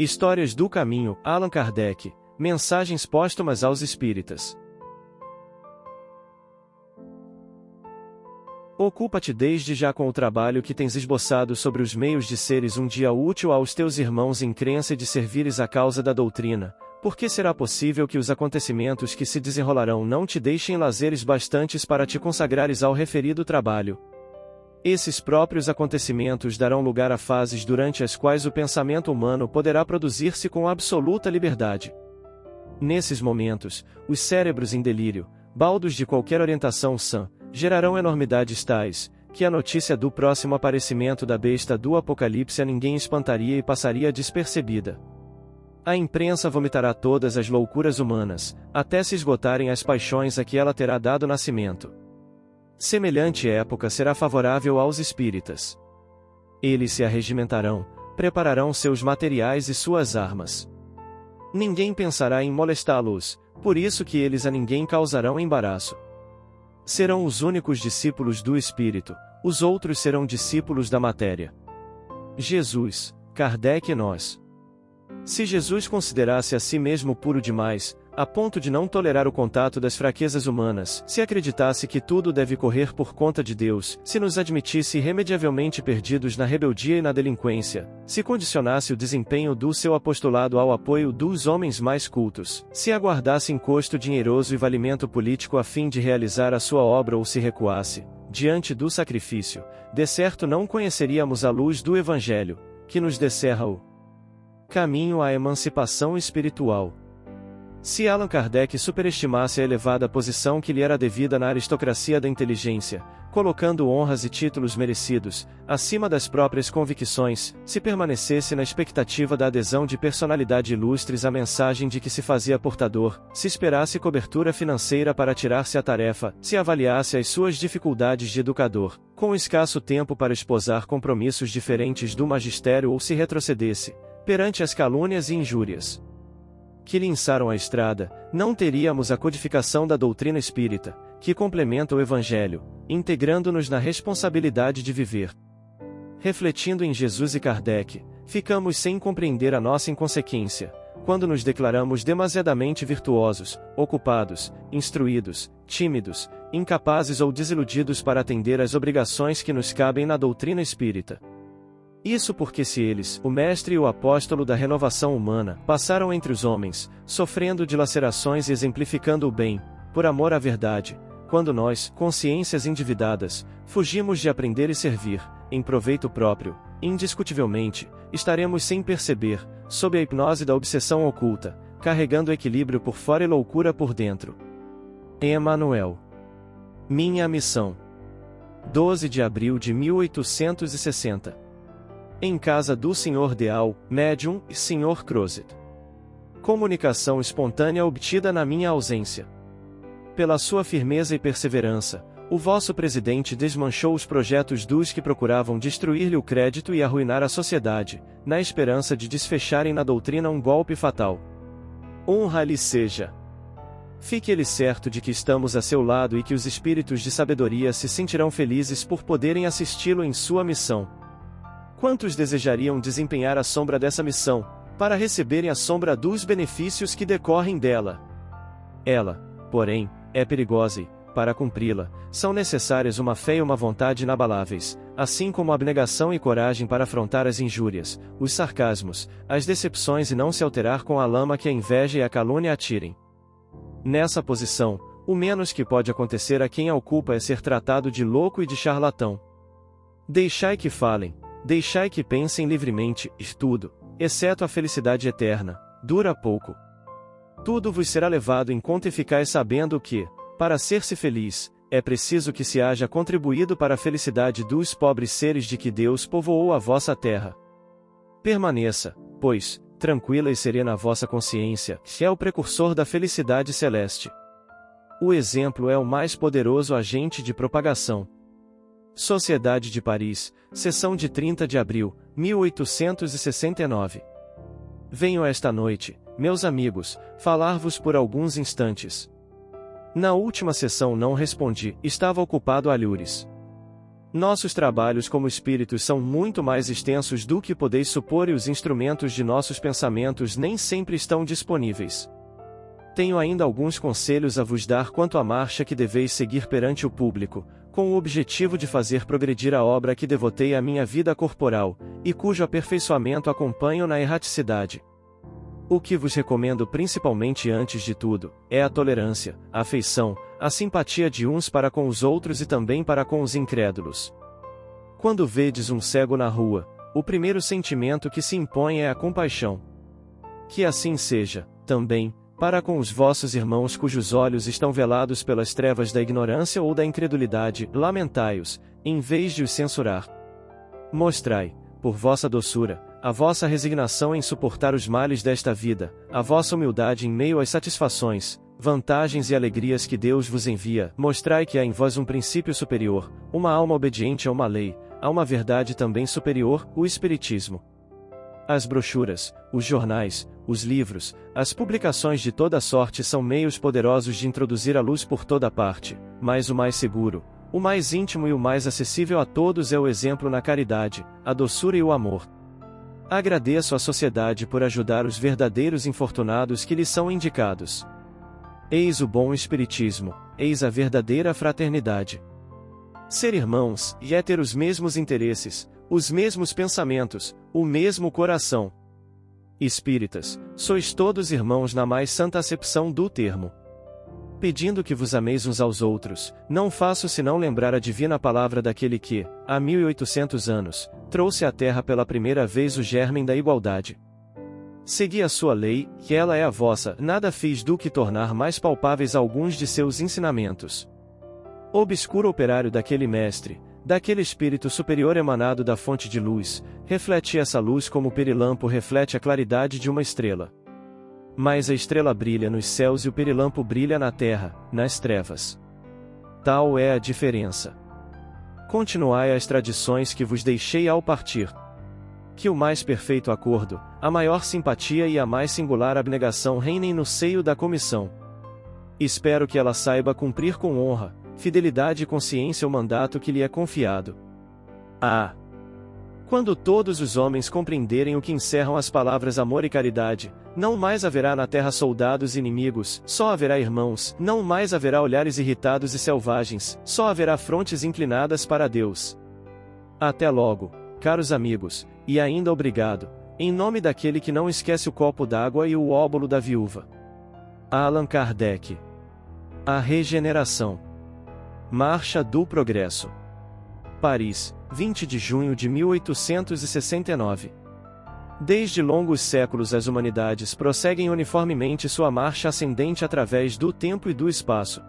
Histórias do Caminho, Allan Kardec, Mensagens póstumas aos Espíritas. Ocupa-te desde já com o trabalho que tens esboçado sobre os meios de seres um dia útil aos teus irmãos em crença e de servires a causa da doutrina, porque será possível que os acontecimentos que se desenrolarão não te deixem lazeres bastantes para te consagrares ao referido trabalho. Esses próprios acontecimentos darão lugar a fases durante as quais o pensamento humano poderá produzir-se com absoluta liberdade. Nesses momentos, os cérebros em delírio, baldos de qualquer orientação sã, gerarão enormidades tais, que a notícia do próximo aparecimento da besta do Apocalipse a ninguém espantaria e passaria despercebida. A imprensa vomitará todas as loucuras humanas, até se esgotarem as paixões a que ela terá dado nascimento. Semelhante época será favorável aos espíritas. Eles se arregimentarão, prepararão seus materiais e suas armas. Ninguém pensará em molestá-los, por isso que eles a ninguém causarão embaraço. Serão os únicos discípulos do Espírito, os outros serão discípulos da matéria. Jesus, Kardec e nós. Se Jesus considerasse a si mesmo puro demais, a ponto de não tolerar o contato das fraquezas humanas, se acreditasse que tudo deve correr por conta de Deus, se nos admitisse irremediavelmente perdidos na rebeldia e na delinquência, se condicionasse o desempenho do seu apostolado ao apoio dos homens mais cultos, se aguardasse encosto dinheiroso e valimento político a fim de realizar a sua obra ou se recuasse, diante do sacrifício, de certo não conheceríamos a luz do Evangelho, que nos descerra o caminho à emancipação espiritual. Se Allan Kardec superestimasse a elevada posição que lhe era devida na aristocracia da inteligência, colocando honras e títulos merecidos, acima das próprias convicções, se permanecesse na expectativa da adesão de personalidade ilustres à mensagem de que se fazia portador, se esperasse cobertura financeira para tirar-se a tarefa, se avaliasse as suas dificuldades de educador, com escasso tempo para esposar compromissos diferentes do magistério ou se retrocedesse, perante as calúnias e injúrias que lhe ençaram a estrada, não teríamos a codificação da doutrina espírita, que complementa o Evangelho, integrando-nos na responsabilidade de viver. Refletindo em Jesus e Kardec, ficamos sem compreender a nossa inconsequência, quando nos declaramos demasiadamente virtuosos, ocupados, instruídos, tímidos, incapazes ou desiludidos para atender às obrigações que nos cabem na doutrina espírita. Isso porque se eles, o mestre e o apóstolo da renovação humana, passaram entre os homens, sofrendo dilacerações e exemplificando o bem, por amor à verdade, quando nós, consciências endividadas, fugimos de aprender e servir, em proveito próprio, indiscutivelmente, estaremos sem perceber, sob a hipnose da obsessão oculta, carregando equilíbrio por fora e loucura por dentro. Emmanuel. Minha missão. 12 de abril de 1860. Em casa do Sr. Deal, médium, e Sr. Crozet. Comunicação espontânea obtida na minha ausência. Pela sua firmeza e perseverança, o vosso presidente desmanchou os projetos dos que procuravam destruir-lhe o crédito e arruinar a sociedade, na esperança de desfecharem na doutrina um golpe fatal. Honra-lhe seja. Fique ele certo de que estamos a seu lado e que os espíritos de sabedoria se sentirão felizes por poderem assisti-lo em sua missão. Quantos desejariam desempenhar a sombra dessa missão, para receberem a sombra dos benefícios que decorrem dela? Ela, porém, é perigosa e, para cumpri-la, são necessárias uma fé e uma vontade inabaláveis, assim como abnegação e coragem para afrontar as injúrias, os sarcasmos, as decepções e não se alterar com a lama que a inveja e a calúnia atirem. Nessa posição, o menos que pode acontecer a quem a ocupa é ser tratado de louco e de charlatão. Deixai que falem. Deixai que pensem livremente, e tudo, exceto a felicidade eterna, dura pouco. Tudo vos será levado em conta e ficais sabendo que, para ser-se feliz, é preciso que se haja contribuído para a felicidade dos pobres seres de que Deus povoou a vossa terra. Permaneça, pois, tranquila e serena a vossa consciência, que é o precursor da felicidade celeste. O exemplo é o mais poderoso agente de propagação. Sociedade de Paris, sessão de 30 de abril, 1869. Venho esta noite, meus amigos, falar-vos por alguns instantes. Na última sessão não respondi, estava ocupado a lures. Nossos trabalhos como espíritos são muito mais extensos do que podeis supor e os instrumentos de nossos pensamentos nem sempre estão disponíveis. Tenho ainda alguns conselhos a vos dar quanto à marcha que deveis seguir perante o público, com o objetivo de fazer progredir a obra que devotei à minha vida corporal, e cujo aperfeiçoamento acompanho na erraticidade. O que vos recomendo principalmente antes de tudo, é a tolerância, a afeição, a simpatia de uns para com os outros e também para com os incrédulos. Quando vedes um cego na rua, o primeiro sentimento que se impõe é a compaixão. Que assim seja, também, para com os vossos irmãos cujos olhos estão velados pelas trevas da ignorância ou da incredulidade, lamentai-os, em vez de os censurar. Mostrai, por vossa doçura, a vossa resignação em suportar os males desta vida, a vossa humildade em meio às satisfações, vantagens e alegrias que Deus vos envia. Mostrai que há em vós um princípio superior, uma alma obediente a uma lei, a uma verdade também superior, o Espiritismo. As brochuras, os jornais, os livros, as publicações de toda sorte são meios poderosos de introduzir a luz por toda parte, mas o mais seguro, o mais íntimo e o mais acessível a todos é o exemplo na caridade, a doçura e o amor. Agradeço à sociedade por ajudar os verdadeiros infortunados que lhes são indicados. Eis o bom espiritismo, eis a verdadeira fraternidade. Ser irmãos, e é ter os mesmos interesses, os mesmos pensamentos, o mesmo coração. Espíritas, sois todos irmãos na mais santa acepção do termo. Pedindo que vos ameis uns aos outros, não faço senão lembrar a divina palavra daquele que, há 1800 anos, trouxe à terra pela primeira vez o germen da igualdade. Segui a sua lei, que ela é a vossa, nada fiz do que tornar mais palpáveis alguns de seus ensinamentos. Obscuro operário daquele mestre, daquele espírito superior emanado da fonte de luz, refleti essa luz como o perilampo reflete a claridade de uma estrela. Mas a estrela brilha nos céus e o perilampo brilha na terra, nas trevas. Tal é a diferença. Continuai as tradições que vos deixei ao partir. Que o mais perfeito acordo, a maior simpatia e a mais singular abnegação reinem no seio da comissão. Espero que ela saiba cumprir com honra, fidelidade e consciência o mandato que lhe é confiado. Ah! Quando todos os homens compreenderem o que encerram as palavras amor e caridade, não mais haverá na terra soldados inimigos, só haverá irmãos, não mais haverá olhares irritados e selvagens, só haverá frontes inclinadas para Deus. Até logo, caros amigos, e ainda obrigado, em nome daquele que não esquece o copo d'água e o óbolo da viúva. Allan Kardec. A regeneração. Marcha do Progresso. Paris, 20 de junho de 1869. Desde longos séculos as humanidades prosseguem uniformemente sua marcha ascendente através do tempo e do espaço.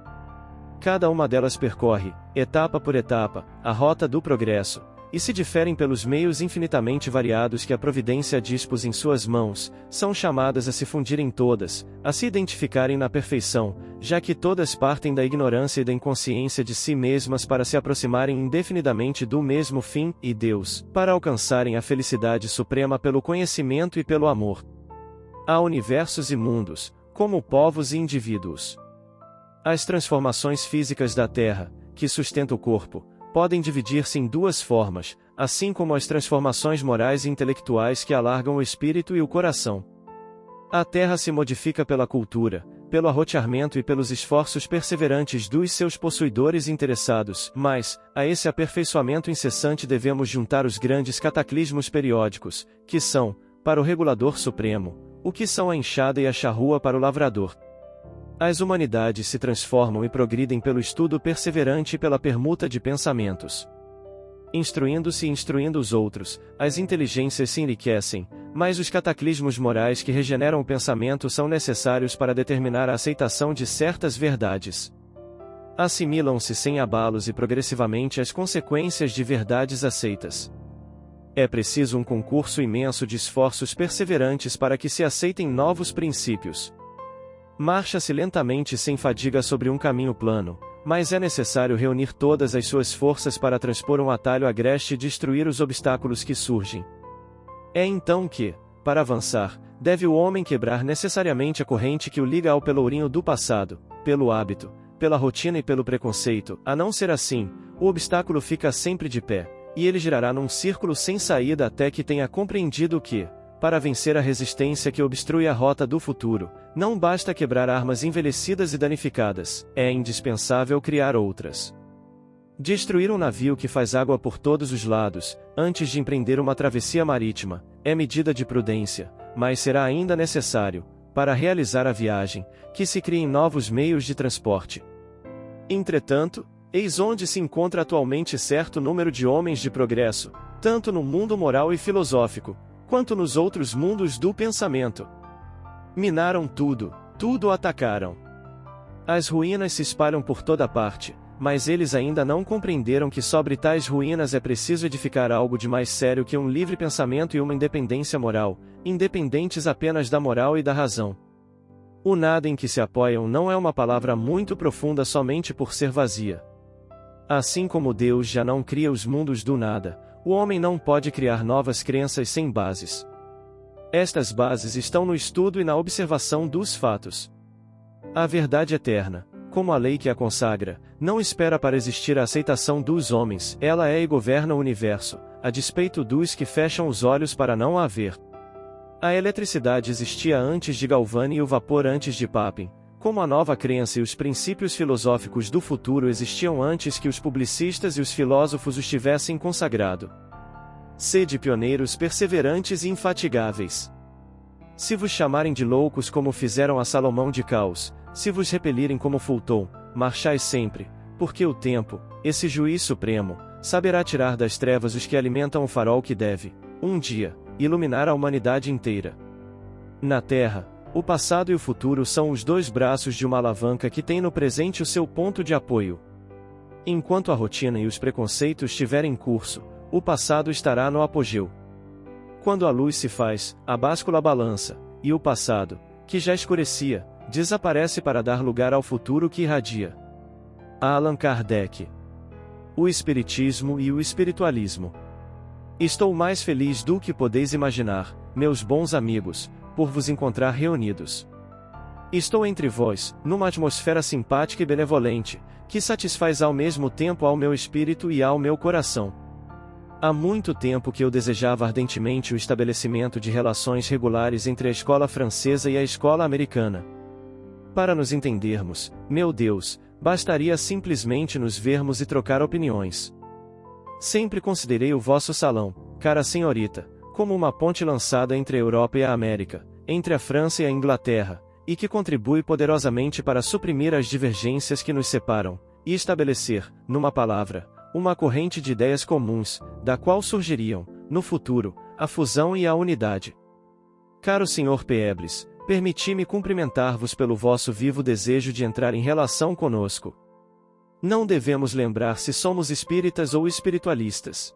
Cada uma delas percorre, etapa por etapa, a rota do progresso, e se diferem pelos meios infinitamente variados que a providência dispôs em suas mãos, são chamadas a se fundirem todas, a se identificarem na perfeição, já que todas partem da ignorância e da inconsciência de si mesmas para se aproximarem indefinidamente do mesmo fim, e Deus, para alcançarem a felicidade suprema pelo conhecimento e pelo amor. Há universos e mundos, como povos e indivíduos. As transformações físicas da Terra, que sustenta o corpo, podem dividir-se em duas formas, assim como as transformações morais e intelectuais que alargam o espírito e o coração. A Terra se modifica pela cultura, pelo arroteamento e pelos esforços perseverantes dos seus possuidores interessados, mas, a esse aperfeiçoamento incessante devemos juntar os grandes cataclismos periódicos, que são, para o regulador supremo, o que são a enxada e a charrua para o lavrador. As humanidades se transformam e progridem pelo estudo perseverante e pela permuta de pensamentos. Instruindo-se e instruindo os outros, as inteligências se enriquecem, mas os cataclismos morais que regeneram o pensamento são necessários para determinar a aceitação de certas verdades. Assimilam-se sem abalos e progressivamente as consequências de verdades aceitas. É preciso um concurso imenso de esforços perseverantes para que se aceitem novos princípios. Marcha-se lentamente e sem fadiga sobre um caminho plano, mas é necessário reunir todas as suas forças para transpor um atalho agreste e destruir os obstáculos que surgem. É então que, para avançar, deve o homem quebrar necessariamente a corrente que o liga ao pelourinho do passado, pelo hábito, pela rotina e pelo preconceito, a não ser assim, O obstáculo fica sempre de pé, e ele girará num círculo sem saída até que tenha compreendido que, para vencer a resistência que obstrui a rota do futuro, não basta quebrar armas envelhecidas e danificadas, é indispensável criar outras. Destruir um navio que faz água por todos os lados, antes de empreender uma travessia marítima, é medida de prudência, mas será ainda necessário, para realizar a viagem, que se criem novos meios de transporte. Entretanto, eis onde se encontra atualmente certo número de homens de progresso, tanto no mundo moral e filosófico, quanto nos outros mundos do pensamento. Minaram tudo, tudo atacaram. As ruínas se espalham por toda parte, mas eles ainda não compreenderam que sobre tais ruínas é preciso edificar algo de mais sério que um livre pensamento e uma independência moral, independentes apenas da moral e da razão. O nada em que se apoiam não é uma palavra muito profunda somente por ser vazia. Assim como Deus já não cria os mundos do nada, o homem não pode criar novas crenças sem bases. Estas bases estão no estudo e na observação dos fatos. A verdade eterna, como a lei que a consagra, não espera para existir a aceitação dos homens, ela é e governa o universo, a despeito dos que fecham os olhos para não a ver. A eletricidade existia antes de Galvani e o vapor antes de Papin, como a nova crença e os princípios filosóficos do futuro existiam antes que os publicistas e os filósofos os tivessem consagrado. Sede pioneiros perseverantes e infatigáveis. Se vos chamarem de loucos como fizeram a Salomão de Caos, se vos repelirem como Fulton, marchai sempre, porque o tempo, esse juiz supremo, saberá tirar das trevas os que alimentam o farol que deve, um dia, iluminar a humanidade inteira. Na Terra, o passado e o futuro são os dois braços de uma alavanca que tem no presente o seu ponto de apoio. Enquanto a rotina e os preconceitos estiverem em curso, o passado estará no apogeu. Quando a luz se faz, a báscula balança, e o passado, que já escurecia, desaparece para dar lugar ao futuro que irradia. Allan Kardec. O Espiritismo e o Espiritualismo. Estou mais feliz do que podeis imaginar, meus bons amigos, por vos encontrar reunidos. Estou entre vós, numa atmosfera simpática e benevolente, que satisfaz ao mesmo tempo ao meu espírito e ao meu coração. Há muito tempo que eu desejava ardentemente o estabelecimento de relações regulares entre a escola francesa e a escola americana. Para nos entendermos, meu Deus, bastaria simplesmente nos vermos e trocar opiniões. Sempre considerei o vosso salão, cara senhorita, como uma ponte lançada entre a Europa e a América, entre a França e a Inglaterra, e que contribui poderosamente para suprimir as divergências que nos separam, e estabelecer, numa palavra, uma corrente de ideias comuns, da qual surgiriam, no futuro, a fusão e a unidade. Caro Sr. Peebles, permiti-me cumprimentar-vos pelo vosso vivo desejo de entrar em relação conosco. Não devemos lembrar se somos espíritas ou espiritualistas.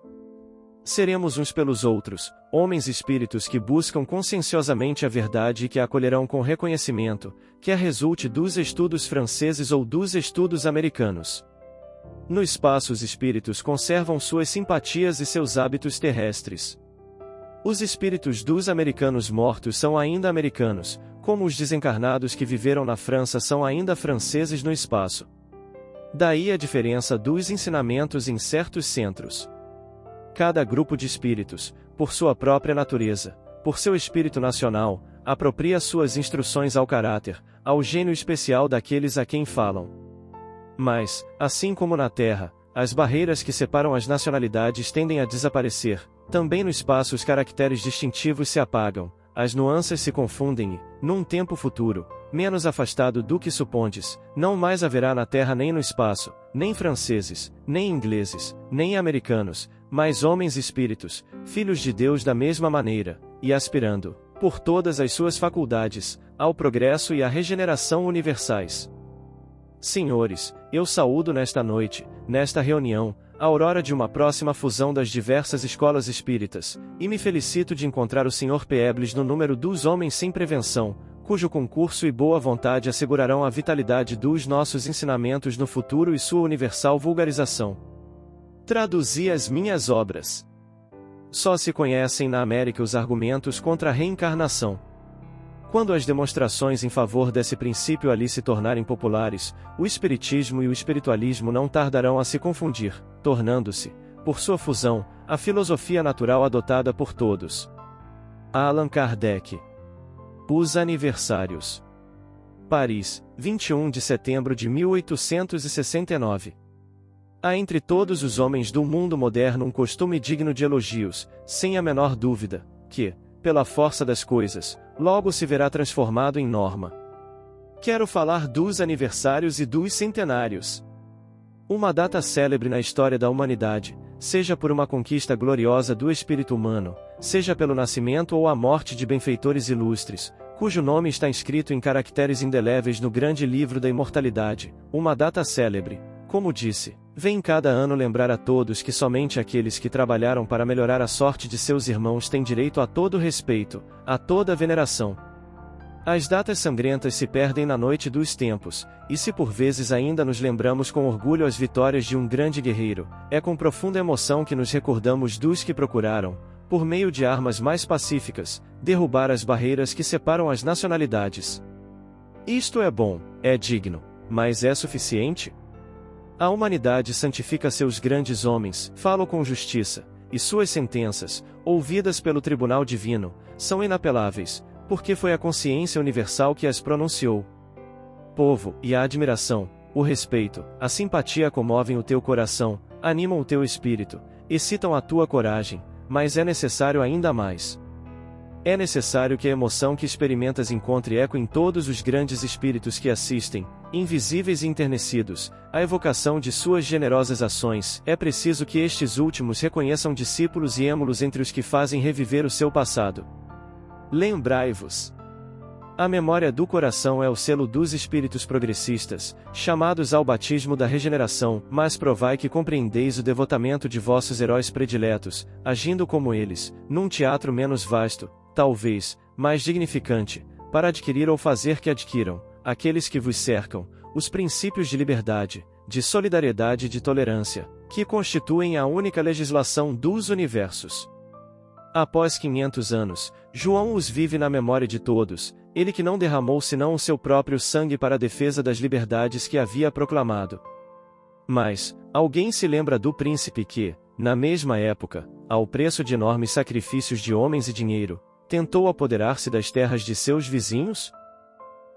Seremos uns pelos outros, homens espíritos que buscam conscienciosamente a verdade e que a acolherão com reconhecimento, quer resulte dos estudos franceses ou dos estudos americanos. No espaço os espíritos conservam suas simpatias e seus hábitos terrestres. Os espíritos dos americanos mortos são ainda americanos, como os desencarnados que viveram na França são ainda franceses no espaço. Daí a diferença dos ensinamentos em certos centros. Cada grupo de espíritos, por sua própria natureza, por seu espírito nacional, apropria suas instruções ao caráter, ao gênio especial daqueles a quem falam. Mas, assim como na Terra, as barreiras que separam as nacionalidades tendem a desaparecer, também no espaço os caracteres distintivos se apagam, as nuances se confundem e, num tempo futuro, menos afastado do que supondes, não mais haverá na Terra nem no espaço, nem franceses, nem ingleses, nem americanos, mas homens espíritos, filhos de Deus da mesma maneira, e aspirando, por todas as suas faculdades, ao progresso e à regeneração universais. Senhores, eu saúdo nesta noite, nesta reunião, a aurora de uma próxima fusão das diversas escolas espíritas, e me felicito de encontrar o Sr. Peebles no número dos homens sem prevenção, cujo concurso e boa vontade assegurarão a vitalidade dos nossos ensinamentos no futuro e sua universal vulgarização. Traduzi as minhas obras. Só se conhecem na América os argumentos contra a reencarnação. Quando as demonstrações em favor desse princípio ali se tornarem populares, o espiritismo e o espiritualismo não tardarão a se confundir, tornando-se, por sua fusão, a filosofia natural adotada por todos. Allan Kardec. Os Aniversários. Paris, 21 de setembro de 1869. Há entre todos os homens do mundo moderno um costume digno de elogios, sem a menor dúvida, que, pela força das coisas, logo se verá transformado em norma. Quero falar dos aniversários e dos centenários. Uma data célebre na história da humanidade, seja por uma conquista gloriosa do espírito humano, seja pelo nascimento ou a morte de benfeitores ilustres, cujo nome está inscrito em caracteres indeléveis no grande livro da imortalidade, uma data célebre, como disse, vem cada ano lembrar a todos que somente aqueles que trabalharam para melhorar a sorte de seus irmãos têm direito a todo respeito, a toda veneração. As datas sangrentas se perdem na noite dos tempos, e se por vezes ainda nos lembramos com orgulho as vitórias de um grande guerreiro, é com profunda emoção que nos recordamos dos que procuraram, por meio de armas mais pacíficas, derrubar as barreiras que separam as nacionalidades. Isto é bom, é digno, mas é suficiente? A humanidade santifica seus grandes homens, falam com justiça, e suas sentenças, ouvidas pelo tribunal divino, são inapeláveis, porque foi a consciência universal que as pronunciou. Povo, e a admiração, o respeito, a simpatia comovem o teu coração, animam o teu espírito, excitam a tua coragem, mas é necessário ainda mais. É necessário que a emoção que experimentas encontre eco em todos os grandes espíritos que assistem, invisíveis e enternecidos, à evocação de suas generosas ações. É preciso que estes últimos reconheçam discípulos e êmulos entre os que fazem reviver o seu passado. Lembrai-vos. A memória do coração é o selo dos espíritos progressistas, chamados ao batismo da regeneração, mas provai que compreendeis o devotamento de vossos heróis prediletos, agindo como eles, num teatro menos vasto, talvez, mais dignificante, para adquirir ou fazer que adquiram, aqueles que vos cercam, os princípios de liberdade, de solidariedade e de tolerância, que constituem a única legislação dos universos. Após 500 anos, João os vive na memória de todos, ele que não derramou senão o seu próprio sangue para a defesa das liberdades que havia proclamado. Mas, alguém se lembra do príncipe que, na mesma época, ao preço de enormes sacrifícios de homens e dinheiro, tentou apoderar-se das terras de seus vizinhos?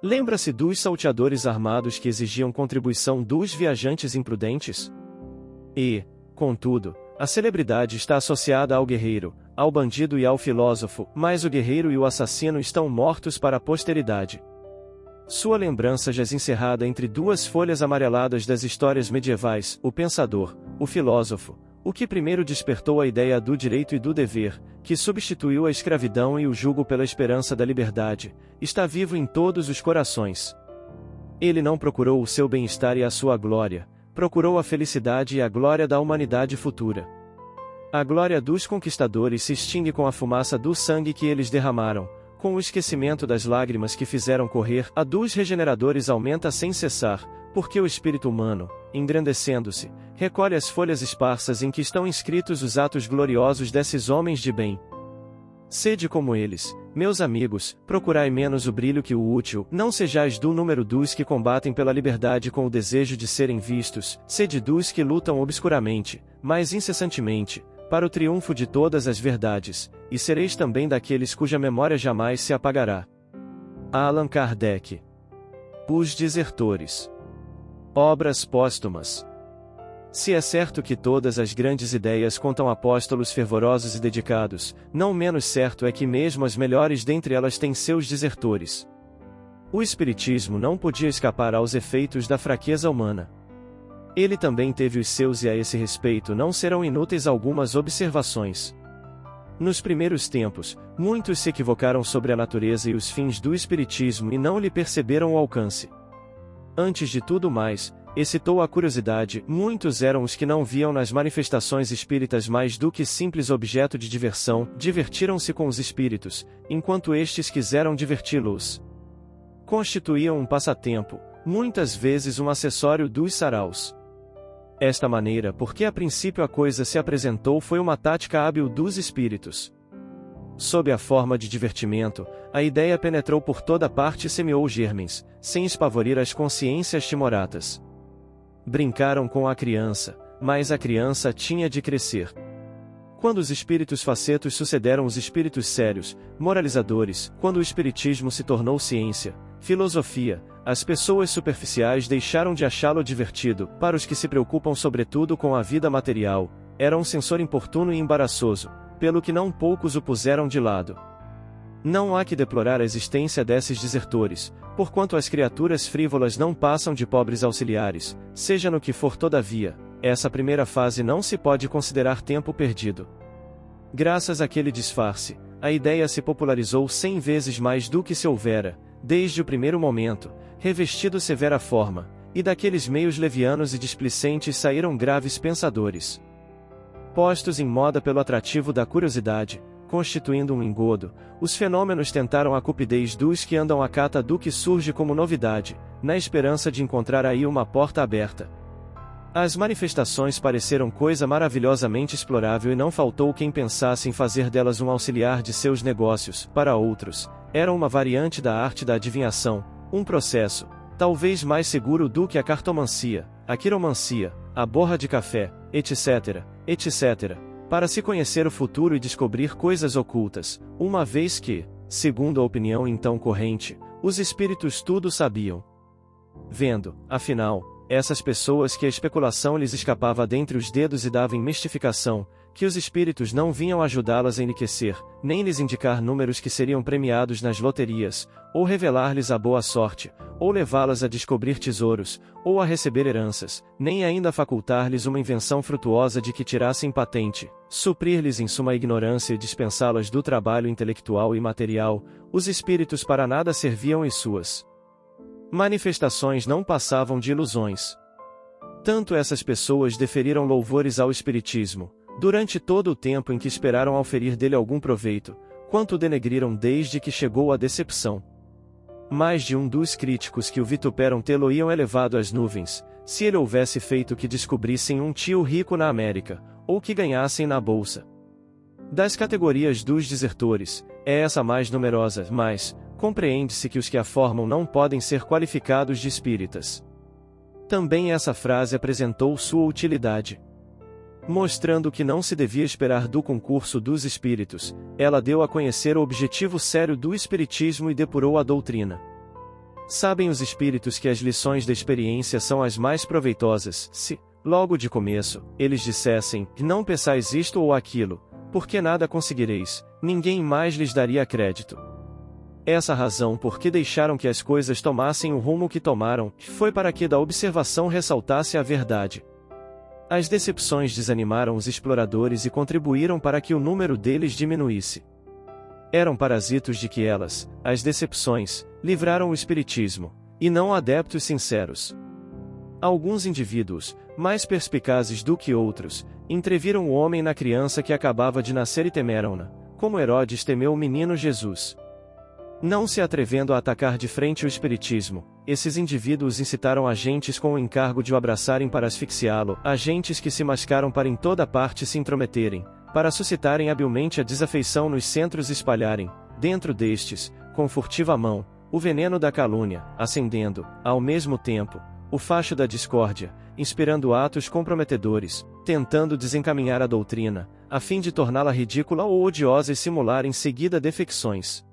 Lembra-se dos salteadores armados que exigiam contribuição dos viajantes imprudentes? E, contudo, a celebridade está associada ao guerreiro, ao bandido e ao filósofo, mas o guerreiro e o assassino estão mortos para a posteridade. Sua lembrança jaz encerrada entre duas folhas amareladas das histórias medievais, o pensador, o filósofo, o que primeiro despertou a ideia do direito e do dever, que substituiu a escravidão e o jugo pela esperança da liberdade, está vivo em todos os corações. Ele não procurou o seu bem-estar e a sua glória, procurou a felicidade e a glória da humanidade futura. A glória dos conquistadores se extingue com a fumaça do sangue que eles derramaram, com o esquecimento das lágrimas que fizeram correr, a dos regeneradores aumenta sem cessar, porque o espírito humano, engrandecendo-se, recolhe as folhas esparsas em que estão inscritos os atos gloriosos desses homens de bem. Sede como eles, meus amigos, procurai menos o brilho que o útil, não sejais do número dos que combatem pela liberdade com o desejo de serem vistos, sede dos que lutam obscuramente, mas incessantemente, para o triunfo de todas as verdades, e sereis também daqueles cuja memória jamais se apagará. Allan Kardec. Os Desertores. Obras póstumas. Se é certo que todas as grandes ideias contam apóstolos fervorosos e dedicados, não menos certo é que mesmo as melhores dentre elas têm seus desertores. O Espiritismo não podia escapar aos efeitos da fraqueza humana. Ele também teve os seus e a esse respeito não serão inúteis algumas observações. Nos primeiros tempos, muitos se equivocaram sobre a natureza e os fins do Espiritismo e não lhe perceberam o alcance. Antes de tudo mais, excitou a curiosidade, muitos eram os que não viam nas manifestações espíritas mais do que simples objeto de diversão, divertiram-se com os espíritos, enquanto estes quiseram diverti-los. Constituíam um passatempo, muitas vezes um acessório dos saraus. Esta maneira, porque a princípio a coisa se apresentou, foi uma tática hábil dos espíritos. Sob a forma de divertimento, a ideia penetrou por toda parte e semeou germens, sem espavorir as consciências timoratas. Brincaram com a criança, mas a criança tinha de crescer. Quando os espíritos facetos sucederam os espíritos sérios, moralizadores, quando o espiritismo se tornou ciência, filosofia, as pessoas superficiais deixaram de achá-lo divertido. Para os que se preocupam sobretudo com a vida material, era um censor importuno e embaraçoso, pelo que não poucos o puseram de lado. Não há que deplorar a existência desses desertores, porquanto as criaturas frívolas não passam de pobres auxiliares, seja no que for. Todavia, essa primeira fase não se pode considerar tempo perdido. Graças àquele disfarce, a ideia se popularizou 100 vezes mais do que se houvera, desde o primeiro momento, revestido severa forma, e daqueles meios levianos e displicentes saíram graves pensadores. Postos em moda pelo atrativo da curiosidade, constituindo um engodo, os fenômenos tentaram a cupidez dos que andam à cata do que surge como novidade, na esperança de encontrar aí uma porta aberta. As manifestações pareceram coisa maravilhosamente explorável e não faltou quem pensasse em fazer delas um auxiliar de seus negócios. Para outros, era uma variante da arte da adivinhação, um processo, talvez mais seguro do que a cartomancia, a quiromancia, a borra de café, etc., etc., para se conhecer o futuro e descobrir coisas ocultas, uma vez que, segundo a opinião então corrente, os espíritos tudo sabiam. Vendo, afinal, essas pessoas que a especulação lhes escapava dentre os dedos e dava em mistificação, que os espíritos não vinham ajudá-las a enriquecer, nem lhes indicar números que seriam premiados nas loterias, ou revelar-lhes a boa sorte, ou levá-las a descobrir tesouros, ou a receber heranças, nem ainda facultar-lhes uma invenção frutuosa de que tirassem patente, suprir-lhes em suma ignorância e dispensá-las do trabalho intelectual e material, os espíritos para nada serviam e suas manifestações não passavam de ilusões. Tanto essas pessoas deferiram louvores ao espiritismo, durante todo o tempo em que esperaram auferir dele algum proveito, quanto o denegriram desde que chegou a decepção. Mais de um dos críticos que o vituperam tê-lo-iam elevado às nuvens, se ele houvesse feito que descobrissem um tio rico na América, ou que ganhassem na bolsa. Das categorias dos desertores, é essa mais numerosa, mas compreende-se que os que a formam não podem ser qualificados de espíritas. Também essa frase apresentou sua utilidade. Mostrando que não se devia esperar do concurso dos espíritos, ela deu a conhecer o objetivo sério do espiritismo e depurou a doutrina. Sabem os espíritos que as lições da experiência são as mais proveitosas, se, logo de começo, eles dissessem, não pensais isto ou aquilo, porque nada conseguireis, ninguém mais lhes daria crédito. Essa razão por que deixaram que as coisas tomassem o rumo que tomaram, foi para que da observação ressaltasse a verdade. As decepções desanimaram os exploradores e contribuíram para que o número deles diminuísse. Eram parasitos de que elas, as decepções, livraram o espiritismo, e não adeptos sinceros. Alguns indivíduos, mais perspicazes do que outros, entreviram o homem na criança que acabava de nascer e temeram-na, como Herodes temeu o menino Jesus. Não se atrevendo a atacar de frente o espiritismo, esses indivíduos incitaram agentes com o encargo de o abraçarem para asfixiá-lo, agentes que se mascaram para em toda parte se intrometerem, para suscitarem habilmente a desafeição nos centros e espalharem, dentro destes, com furtiva mão, o veneno da calúnia, acendendo, ao mesmo tempo, o facho da discórdia, inspirando atos comprometedores, tentando desencaminhar a doutrina, a fim de torná-la ridícula ou odiosa e simular em seguida defecções.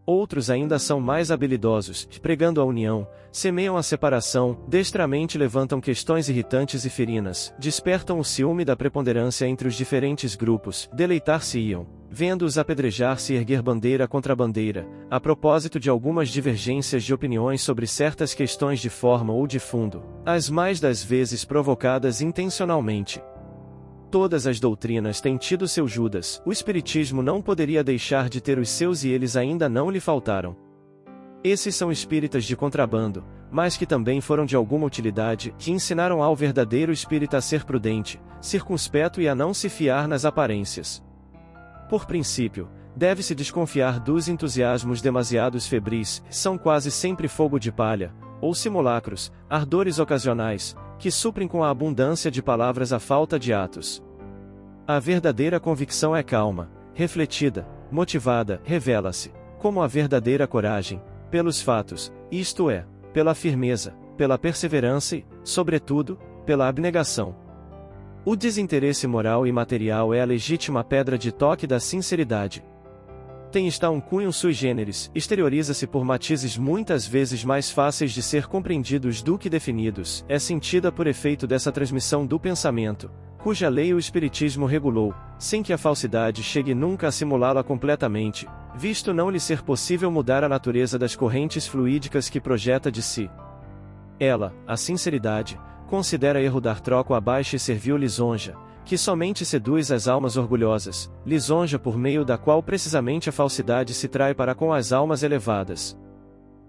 Outros ainda são mais habilidosos, pregando a união, semeiam a separação, destramente levantam questões irritantes e ferinas, despertam o ciúme da preponderância entre os diferentes grupos, deleitar-se-iam, vendo-os apedrejar-se e erguer bandeira contra bandeira, a propósito de algumas divergências de opiniões sobre certas questões de forma ou de fundo, as mais das vezes provocadas intencionalmente. Todas as doutrinas têm tido seu Judas, o espiritismo não poderia deixar de ter os seus e eles ainda não lhe faltaram. Esses são espíritas de contrabando, mas que também foram de alguma utilidade, que ensinaram ao verdadeiro espírita a ser prudente, circunspecto e a não se fiar nas aparências. Por princípio, deve-se desconfiar dos entusiasmos demasiados febris, são quase sempre fogo de palha, ou simulacros, ardores ocasionais, que suprem com a abundância de palavras a falta de atos. A verdadeira convicção é calma, refletida, motivada, revela-se, como a verdadeira coragem, pelos fatos, isto é, pela firmeza, pela perseverança e, sobretudo, pela abnegação. O desinteresse moral e material é a legítima pedra de toque da sinceridade. Está um cunho sui generis, exterioriza-se por matizes muitas vezes mais fáceis de ser compreendidos do que definidos, é sentida por efeito dessa transmissão do pensamento, cuja lei o Espiritismo regulou, sem que a falsidade chegue nunca a simulá-la completamente, visto não lhe ser possível mudar a natureza das correntes fluídicas que projeta de si. Ela, a sinceridade, considera erro dar troco à baixa e servil lisonja, que somente seduz as almas orgulhosas, lisonja por meio da qual precisamente a falsidade se trai para com as almas elevadas.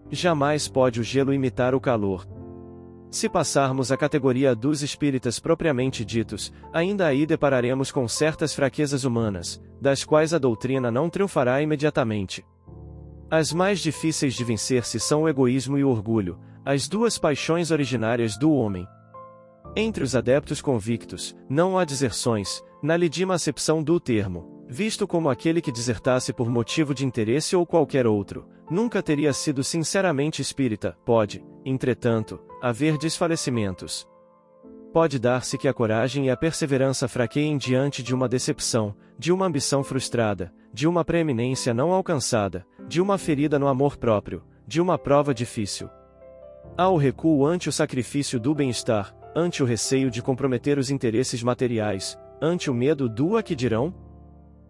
Jamais pode o gelo imitar o calor. Se passarmos à categoria dos espíritas propriamente ditos, ainda aí depararemos com certas fraquezas humanas, das quais a doutrina não triunfará imediatamente. As mais difíceis de vencer-se são o egoísmo e o orgulho, as duas paixões originárias do homem. Entre os adeptos convictos, não há deserções, na legítima acepção do termo, visto como aquele que desertasse por motivo de interesse ou qualquer outro, nunca teria sido sinceramente espírita. Pode, entretanto, haver desfalecimentos. Pode dar-se que a coragem e a perseverança fraqueiem diante de uma decepção, de uma ambição frustrada, de uma preeminência não alcançada, de uma ferida no amor próprio, de uma prova difícil. Há o recuo ante o sacrifício do bem-estar, ante o receio de comprometer os interesses materiais, ante o medo do a que dirão?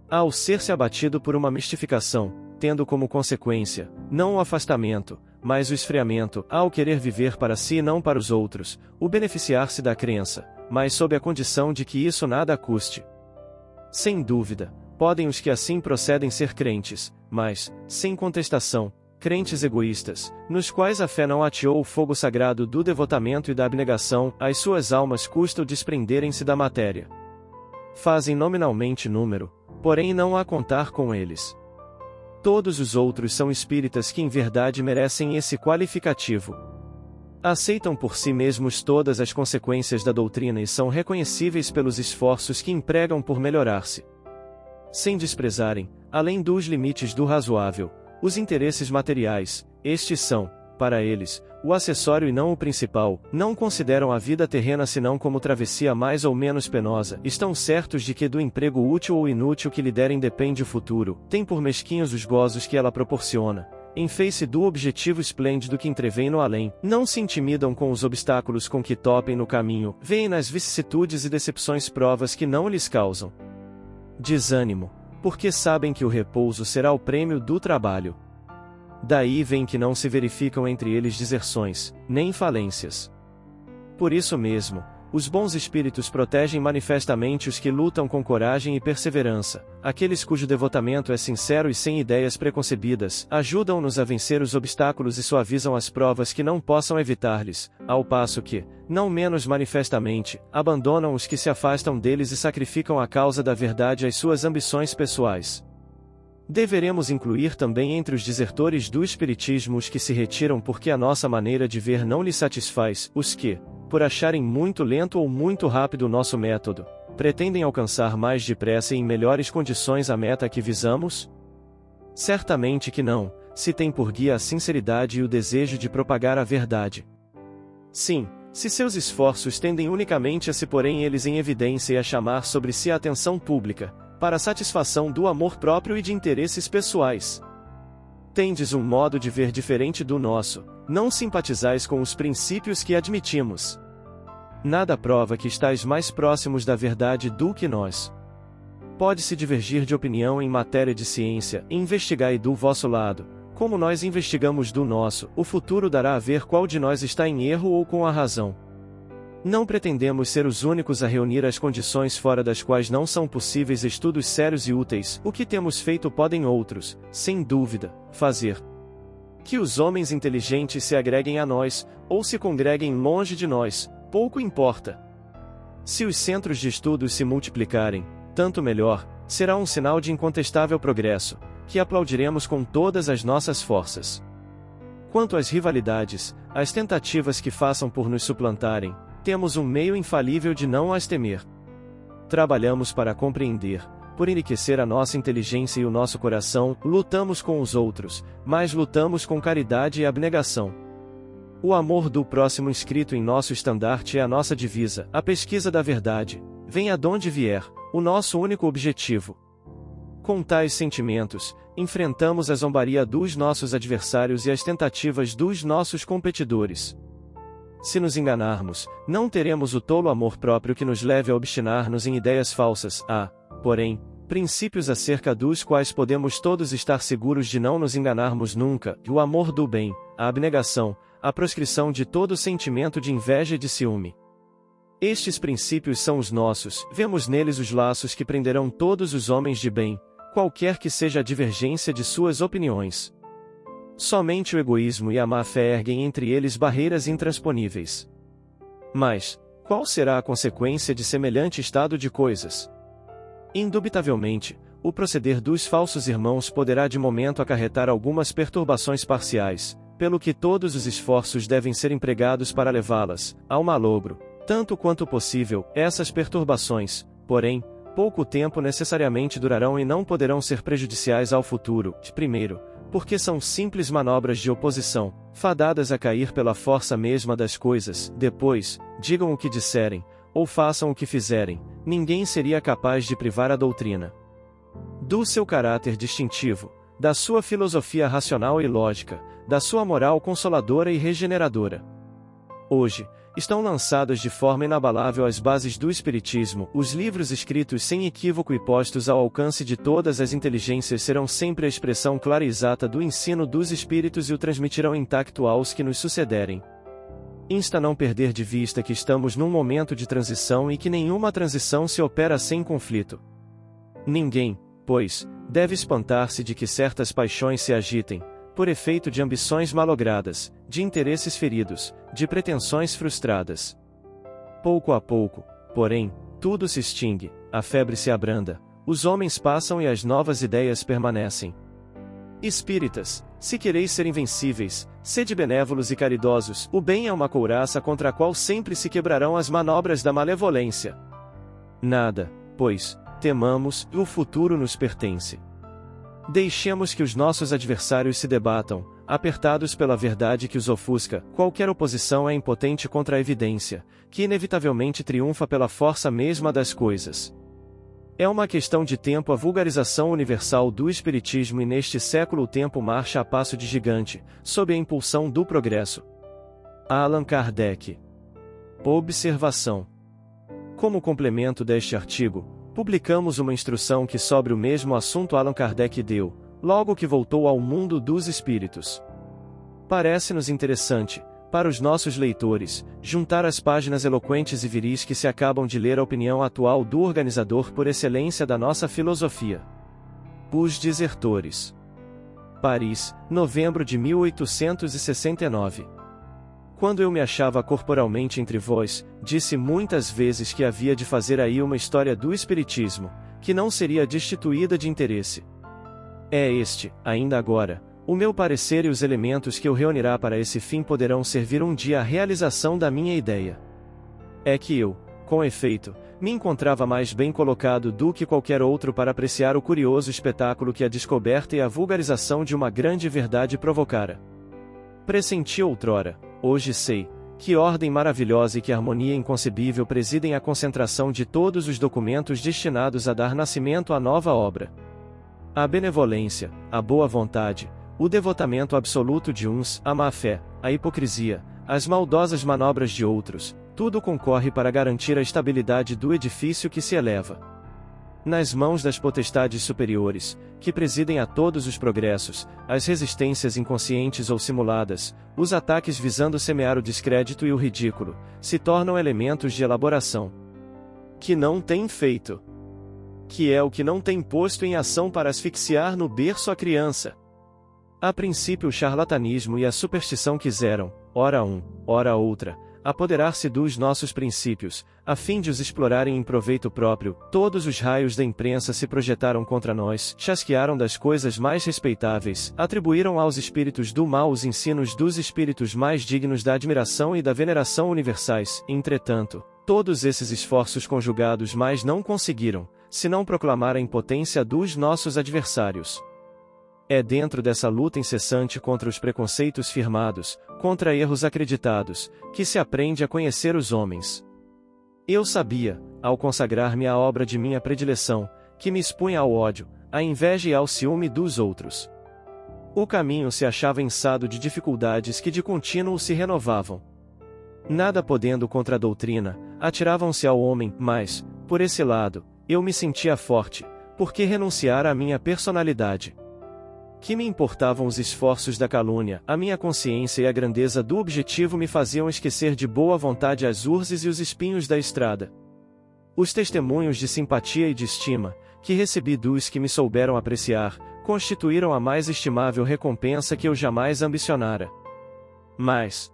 Há o ser-se abatido por uma mistificação, tendo como consequência, não o afastamento, mas o esfriamento, ao querer viver para si e não para os outros, o beneficiar-se da crença, mas sob a condição de que isso nada custe. Sem dúvida, podem os que assim procedem ser crentes, mas, sem contestação, crentes egoístas, nos quais a fé não ateou o fogo sagrado do devotamento e da abnegação, às suas almas custa o desprenderem-se da matéria. Fazem nominalmente número, porém não há contar com eles. Todos os outros são espíritas que em verdade merecem esse qualificativo. Aceitam por si mesmos todas as consequências da doutrina e são reconhecíveis pelos esforços que empregam por melhorar-se. Sem desprezarem, além dos limites do razoável, os interesses materiais, estes são, para eles, o acessório e não o principal, não consideram a vida terrena senão como travessia mais ou menos penosa, estão certos de que do emprego útil ou inútil que lhe derem depende o futuro, têm por mesquinhos os gozos que ela proporciona, em face do objetivo esplêndido que entrevêem no além, não se intimidam com os obstáculos com que topem no caminho, veem nas vicissitudes e decepções provas que não lhes causam desânimo, porque sabem que o repouso será o prêmio do trabalho. Daí vem que não se verificam entre eles deserções, nem falências. Por isso mesmo, os bons espíritos protegem manifestamente os que lutam com coragem e perseverança, aqueles cujo devotamento é sincero e sem ideias preconcebidas, ajudam-nos a vencer os obstáculos e suavizam as provas que não possam evitar-lhes, ao passo que, não menos manifestamente, abandonam os que se afastam deles e sacrificam a causa da verdade às suas ambições pessoais. Deveremos incluir também entre os desertores do espiritismo os que se retiram porque a nossa maneira de ver não lhes satisfaz, os que, por acharem muito lento ou muito rápido o nosso método, pretendem alcançar mais depressa e em melhores condições a meta que visamos? Certamente que não, se tem por guia a sinceridade e o desejo de propagar a verdade. Sim, se seus esforços tendem unicamente a se porem eles em evidência e a chamar sobre si a atenção pública, para a satisfação do amor próprio e de interesses pessoais. Tendes um modo de ver diferente do nosso, não simpatizais com os princípios que admitimos. Nada prova que estáis mais próximos da verdade do que nós. Pode-se divergir de opinião em matéria de ciência, investigai do vosso lado, como nós investigamos do nosso, o futuro dará a ver qual de nós está em erro ou com a razão. Não pretendemos ser os únicos a reunir as condições fora das quais não são possíveis estudos sérios e úteis, o que temos feito podem outros, sem dúvida, fazer. Que os homens inteligentes se agreguem a nós, ou se congreguem longe de nós, pouco importa. Se os centros de estudos se multiplicarem, tanto melhor, será um sinal de incontestável progresso, que aplaudiremos com todas as nossas forças. Quanto às rivalidades, às tentativas que façam por nos suplantarem, temos um meio infalível de não as temer. Trabalhamos para compreender, por enriquecer a nossa inteligência e o nosso coração, lutamos com os outros, mas lutamos com caridade e abnegação. O amor do próximo inscrito em nosso estandarte é a nossa divisa, a pesquisa da verdade, venha donde vier, o nosso único objetivo. Com tais sentimentos, enfrentamos a zombaria dos nossos adversários e as tentativas dos nossos competidores. Se nos enganarmos, não teremos o tolo amor próprio que nos leve a obstinar-nos em ideias falsas. Há, porém, princípios acerca dos quais podemos todos estar seguros de não nos enganarmos nunca: o amor do bem, a abnegação, a proscrição de todo sentimento de inveja e de ciúme. Estes princípios são os nossos, vemos neles os laços que prenderão todos os homens de bem, qualquer que seja a divergência de suas opiniões. Somente o egoísmo e a má-fé erguem entre eles barreiras intransponíveis. Mas, qual será a consequência de semelhante estado de coisas? Indubitavelmente, o proceder dos falsos irmãos poderá de momento acarretar algumas perturbações parciais, pelo que todos os esforços devem ser empregados para levá-las ao malogro, tanto quanto possível. Essas perturbações, porém, pouco tempo necessariamente durarão e não poderão ser prejudiciais ao futuro. Primeiro, porque são simples manobras de oposição, fadadas a cair pela força mesma das coisas. Depois, digam o que disserem, ou façam o que fizerem, ninguém seria capaz de privar a doutrina do seu caráter distintivo, da sua filosofia racional e lógica, da sua moral consoladora e regeneradora. Hoje, estão lançadas de forma inabalável as bases do Espiritismo. Os livros escritos sem equívoco e postos ao alcance de todas as inteligências serão sempre a expressão clara e exata do ensino dos Espíritos e o transmitirão intacto aos que nos sucederem. Insta não perder de vista que estamos num momento de transição e que nenhuma transição se opera sem conflito. Ninguém, pois, deve espantar-se de que certas paixões se agitem, por efeito de ambições malogradas, de interesses feridos, de pretensões frustradas. Pouco a pouco, porém, tudo se extingue, a febre se abranda, os homens passam e as novas ideias permanecem. Espíritas, se quereis ser invencíveis, sede benévolos e caridosos. O bem é uma couraça contra a qual sempre se quebrarão as manobras da malevolência. Nada, pois, temamos, o futuro nos pertence. Deixemos que os nossos adversários se debatam, apertados pela verdade que os ofusca. Qualquer oposição é impotente contra a evidência, que inevitavelmente triunfa pela força mesma das coisas. É uma questão de tempo a vulgarização universal do Espiritismo, e neste século o tempo marcha a passo de gigante, sob a impulsão do progresso. Allan Kardec. Observação. Como complemento deste artigo, publicamos uma instrução que sobre o mesmo assunto Allan Kardec deu, logo que voltou ao mundo dos espíritos. Parece-nos interessante, para os nossos leitores, juntar às páginas eloquentes e viris que se acabam de ler a opinião atual do organizador por excelência da nossa filosofia. Os Desertores. Paris, novembro de 1869. Quando eu me achava corporalmente entre vós, disse muitas vezes que havia de fazer aí uma história do Espiritismo, que não seria destituída de interesse. É este, ainda agora, o meu parecer, e os elementos que eu reunirá para esse fim poderão servir um dia à realização da minha ideia. É que eu, com efeito, me encontrava mais bem colocado do que qualquer outro para apreciar o curioso espetáculo que a descoberta e a vulgarização de uma grande verdade provocara. Pressenti outrora, hoje sei, que ordem maravilhosa e que harmonia inconcebível presidem a concentração de todos os documentos destinados a dar nascimento à nova obra. A benevolência, a boa vontade, o devotamento absoluto de uns, a má-fé, a hipocrisia, as maldosas manobras de outros, tudo concorre para garantir a estabilidade do edifício que se eleva. Nas mãos das potestades superiores, que presidem a todos os progressos, as resistências inconscientes ou simuladas, os ataques visando semear o descrédito e o ridículo, se tornam elementos de elaboração. Que não tem feito. Que é o que não tem posto em ação para asfixiar no berço a criança. A princípio o charlatanismo e a superstição quiseram, ora um, ora outra, apoderar-se dos nossos princípios, a fim de os explorarem em proveito próprio. Todos os raios da imprensa se projetaram contra nós, chasquearam das coisas mais respeitáveis, atribuíram aos espíritos do mal os ensinos dos espíritos mais dignos da admiração e da veneração universais. Entretanto, todos esses esforços conjugados mais não conseguiram, se não proclamar a impotência dos nossos adversários. É dentro dessa luta incessante contra os preconceitos firmados, contra erros acreditados, que se aprende a conhecer os homens. Eu sabia, ao consagrar-me à obra de minha predileção, que me expunha ao ódio, à inveja e ao ciúme dos outros. O caminho se achava ençado de dificuldades que de contínuo se renovavam. Nada podendo contra a doutrina, atiravam-se ao homem, mas, por esse lado, eu me sentia forte, porque renunciara à minha personalidade. Que me importavam os esforços da calúnia, a minha consciência e a grandeza do objetivo me faziam esquecer de boa vontade as urzes e os espinhos da estrada. Os testemunhos de simpatia e de estima, que recebi dos que me souberam apreciar, constituíram a mais estimável recompensa que eu jamais ambicionara. Mas,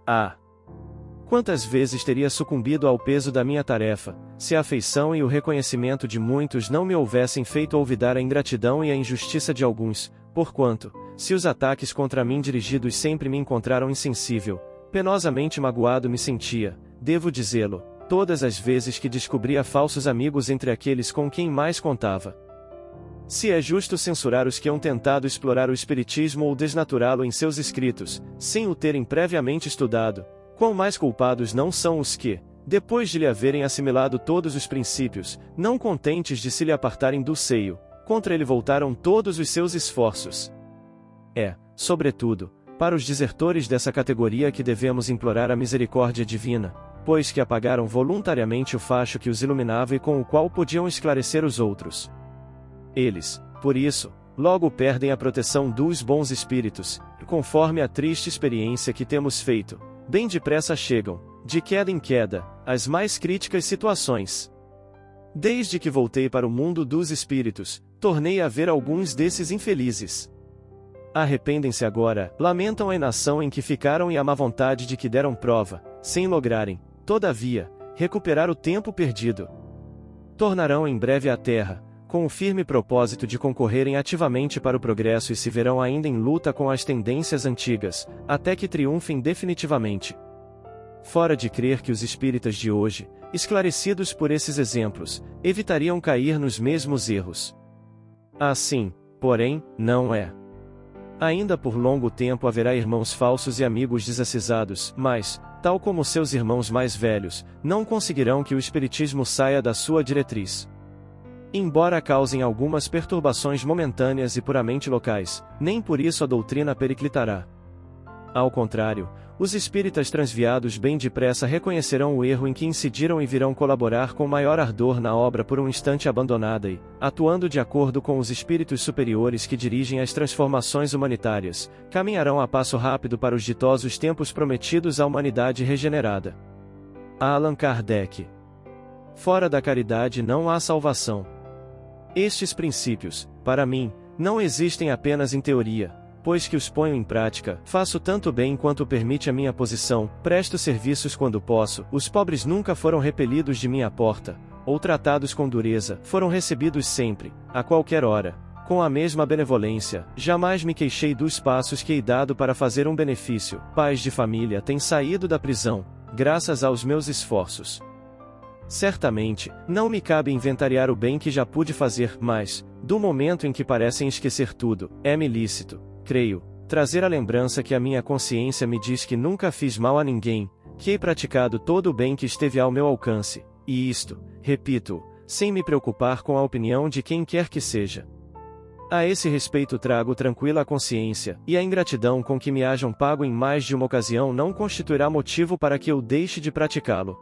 quantas vezes teria sucumbido ao peso da minha tarefa, se a afeição e o reconhecimento de muitos não me houvessem feito olvidar a ingratidão e a injustiça de alguns, porquanto, se os ataques contra mim dirigidos sempre me encontraram insensível, penosamente magoado me sentia, devo dizê-lo, todas as vezes que descobria falsos amigos entre aqueles com quem mais contava. Se é justo censurar os que hão tentado explorar o espiritismo ou desnaturá-lo em seus escritos, sem o terem previamente estudado, quão mais culpados não são os que, depois de lhe haverem assimilado todos os princípios, não contentes de se lhe apartarem do seio, contra ele voltaram todos os seus esforços. É, sobretudo, para os desertores dessa categoria que devemos implorar a misericórdia divina, pois que apagaram voluntariamente o facho que os iluminava e com o qual podiam esclarecer os outros. Eles, por isso, logo perdem a proteção dos bons espíritos, e conforme a triste experiência que temos feito, bem depressa chegam, de queda em queda, as mais críticas situações. Desde que voltei para o mundo dos espíritos, tornei a ver alguns desses infelizes. Arrependem-se agora, lamentam a inação em que ficaram e a má vontade de que deram prova, sem lograrem, todavia, recuperar o tempo perdido. Tornarão em breve à terra, com o firme propósito de concorrerem ativamente para o progresso e se verão ainda em luta com as tendências antigas, até que triunfem definitivamente. Fora de crer que os espíritas de hoje, esclarecidos por esses exemplos, evitariam cair nos mesmos erros. Assim, porém, não é. Ainda por longo tempo haverá irmãos falsos e amigos desacisados, mas, tal como seus irmãos mais velhos, não conseguirão que o espiritismo saia da sua diretriz. Embora causem algumas perturbações momentâneas e puramente locais, nem por isso a doutrina periclitará. Ao contrário, os espíritas transviados bem depressa reconhecerão o erro em que incidiram e virão colaborar com maior ardor na obra por um instante abandonada e, atuando de acordo com os espíritos superiores que dirigem as transformações humanitárias, caminharão a passo rápido para os ditosos tempos prometidos à humanidade regenerada. Allan Kardec. Fora da caridade não há salvação. Estes princípios, para mim, não existem apenas em teoria, pois que os ponho em prática, faço tanto bem quanto permite a minha posição, presto serviços quando posso, os pobres nunca foram repelidos de minha porta, ou tratados com dureza, foram recebidos sempre, a qualquer hora, com a mesma benevolência, jamais me queixei dos passos que hei dado para fazer um benefício, pais de família têm saído da prisão, graças aos meus esforços. Certamente, não me cabe inventariar o bem que já pude fazer, mas, do momento em que parecem esquecer tudo, é-me lícito, creio, trazer a lembrança que a minha consciência me diz que nunca fiz mal a ninguém, que hei praticado todo o bem que esteve ao meu alcance, e isto, repito, sem me preocupar com a opinião de quem quer que seja. A esse respeito trago tranquila consciência, e a ingratidão com que me hajam pago em mais de uma ocasião não constituirá motivo para que eu deixe de praticá-lo.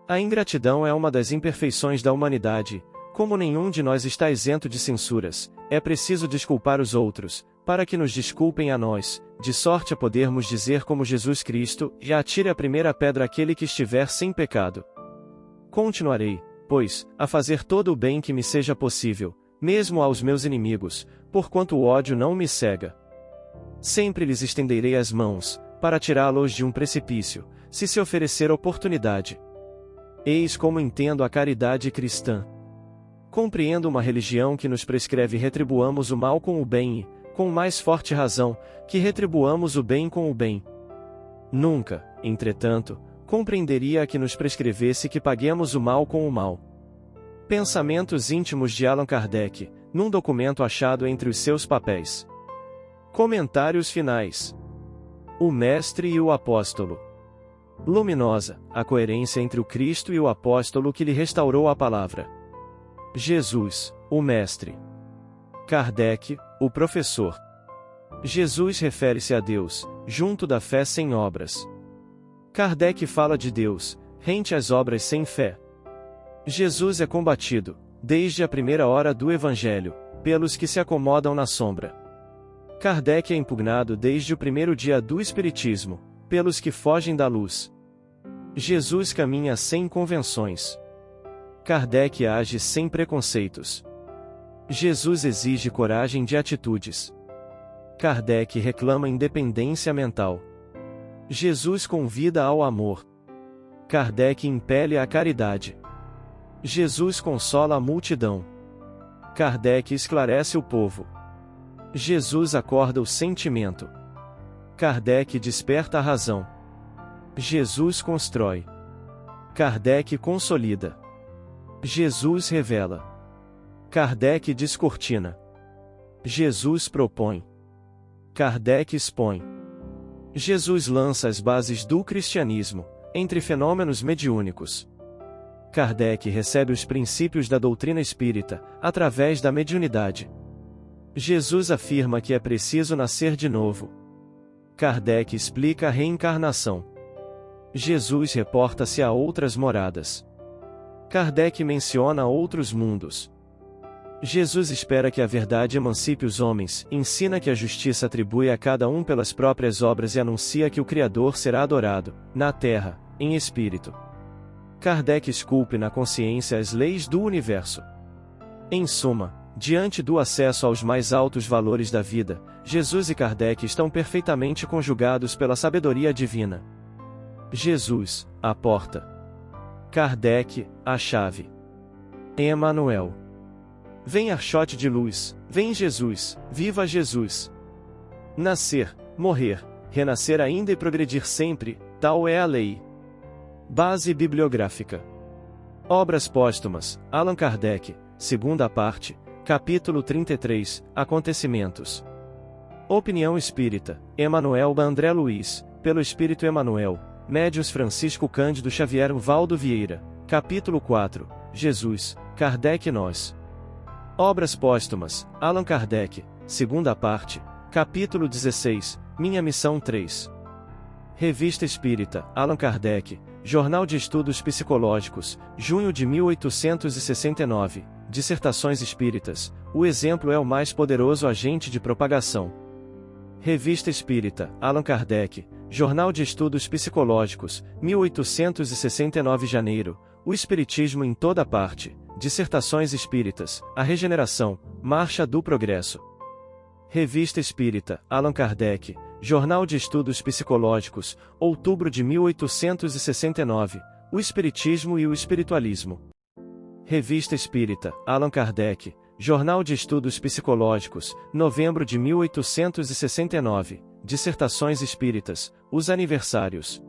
A ingratidão é uma das imperfeições da humanidade. Como nenhum de nós está isento de censuras, é preciso desculpar os outros, para que nos desculpem a nós, de sorte a podermos dizer como Jesus Cristo, e atire a primeira pedra aquele que estiver sem pecado. Continuarei, pois, a fazer todo o bem que me seja possível, mesmo aos meus inimigos, porquanto o ódio não me cega. Sempre lhes estenderei as mãos, para tirá-los de um precipício, se oferecer oportunidade. Eis como entendo a caridade cristã. Compreendo uma religião que nos prescreve retribuamos o mal com o bem e, com mais forte razão, que retribuamos o bem com o bem. Nunca, entretanto, compreenderia a que nos prescrevesse que paguemos o mal com o mal. Pensamentos íntimos de Allan Kardec, num documento achado entre os seus papéis. Comentários finais. O Mestre e o Apóstolo. Luminosa, a coerência entre o Cristo e o Apóstolo que lhe restaurou a palavra. Jesus, o Mestre. Kardec, o Professor. Jesus refere-se a Deus, junto da fé sem obras. Kardec fala de Deus, rente às obras sem fé. Jesus é combatido, desde a primeira hora do Evangelho, pelos que se acomodam na sombra. Kardec é impugnado desde o primeiro dia do Espiritismo, pelos que fogem da luz. Jesus caminha sem convenções. Kardec age sem preconceitos. Jesus exige coragem de atitudes. Kardec reclama independência mental. Jesus convida ao amor. Kardec impele à caridade. Jesus consola a multidão. Kardec esclarece o povo. Jesus acorda o sentimento. Kardec desperta a razão. Jesus constrói. Kardec consolida. Jesus revela. Kardec descortina. Jesus propõe. Kardec expõe. Jesus lança as bases do cristianismo, entre fenômenos mediúnicos. Kardec recebe os princípios da doutrina espírita, através da mediunidade. Jesus afirma que é preciso nascer de novo. Kardec explica a reencarnação. Jesus reporta-se a outras moradas. Kardec menciona outros mundos. Jesus espera que a verdade emancipe os homens, ensina que a justiça atribui a cada um pelas próprias obras e anuncia que o Criador será adorado, na terra, em espírito. Kardec esculpe na consciência as leis do universo. Em suma, diante do acesso aos mais altos valores da vida, Jesus e Kardec estão perfeitamente conjugados pela sabedoria divina. Jesus, a porta. Kardec, a chave. Emmanuel. Vem archote de luz, vem Jesus, viva Jesus. Nascer, morrer, renascer ainda e progredir sempre, tal é a lei. Base bibliográfica. Obras póstumas, Allan Kardec, segunda parte, capítulo 33, Acontecimentos. Opinião Espírita, Emanuel André Luiz, pelo Espírito Emanuel, Médiuns Francisco Cândido Xavier Valdo Vieira, capítulo 4, Jesus, Kardec e nós. Obras póstumas, Allan Kardec, segunda parte, capítulo 16, Minha Missão 3. Revista Espírita, Allan Kardec, Jornal de Estudos Psicológicos, junho de 1869, Dissertações Espíritas, o exemplo é o mais poderoso agente de propagação. Revista Espírita, Allan Kardec, Jornal de Estudos Psicológicos, 1869 Janeiro, o Espiritismo em toda parte, Dissertações Espíritas, a Regeneração, Marcha do Progresso. Revista Espírita, Allan Kardec, Jornal de Estudos Psicológicos, outubro de 1869, o Espiritismo e o Espiritualismo. Revista Espírita, Allan Kardec, Jornal de Estudos Psicológicos, novembro de 1869, Dissertações Espíritas, os Aniversários.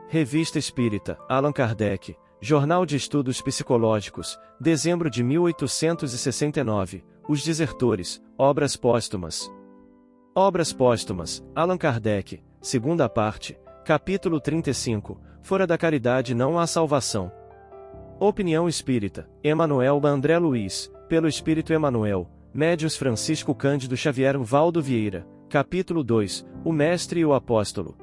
Revista Espírita, Allan Kardec, Jornal de Estudos Psicológicos, dezembro de 1869, Os Desertores, Obras Póstumas. Obras Póstumas, Allan Kardec, segunda parte, capítulo 35, Fora da caridade não há salvação. Opinião Espírita, Emanuel André Luiz, pelo Espírito Emanuel, Médiuns Francisco Cândido Xavier Valdo Vieira, capítulo 2, O Mestre e o Apóstolo.